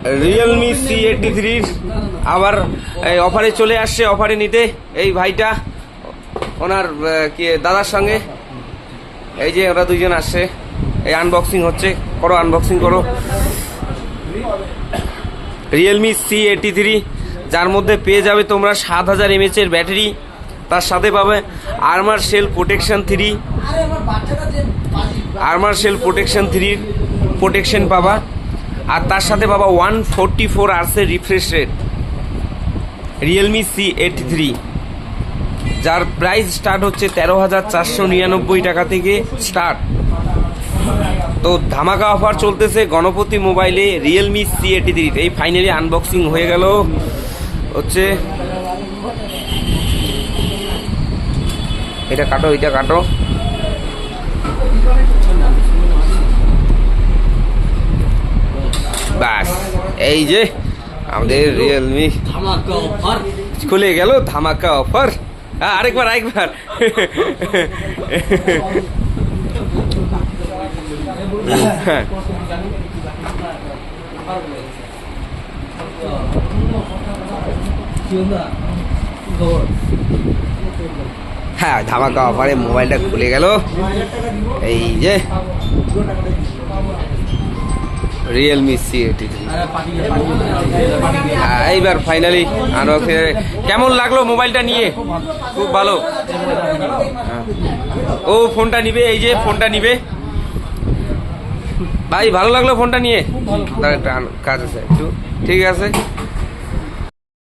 Realme C83 আবার অফারে চলে আসছে। অফারে নিতে এই ভাইটা ওনার কি দাদার সঙ্গে, এই যে ওরা দুইজন আসছে। এই আনবক্সিং হচ্ছে, করো আনবক্সিং করো। রিয়েলমি C83 যার মধ্যে পেয়ে যাবে তোমরা 7000 mAh এর ব্যাটারি, তার সাথে পাবে armour shell protection 3, armour shell protection 3 protection পাবা, আর তার সাথে পাবা 144 আওয়ার্সের রিফ্রেশ রেট। রিয়েলমি C83 যার প্রাইস স্টার্ট হচ্ছে 13,499 টাকা থেকে স্টার্ট। তো ধামাকা অফার চলতেছে গণপতি মোবাইলে রিয়েলমি C83। এই ফাইনালি আনবক্সিং হয়ে গেল হচ্ছে। এটা কাটো, এটা কাটো। বাস এই যে আমাদের রিয়েলমি খুলে গেল, ধামাকা অফার। আরেকবার আরেকবার হ্যাঁ, ধামাকা অফারে মোবাইলটা খুলে গেল। এই যে রিয়েলমি C83। এইবার ফাইনালি আনবক্সিং। কেমন লাগলো মোবাইলটা নিয়ে? খুব ভালো। ও ফোনটা নিবে, এই যে ফোনটা নিবে ভাই। ভালো লাগলো ফোনটা নিয়ে? তার একটা কাজ আছে একটু, ঠিক আছে।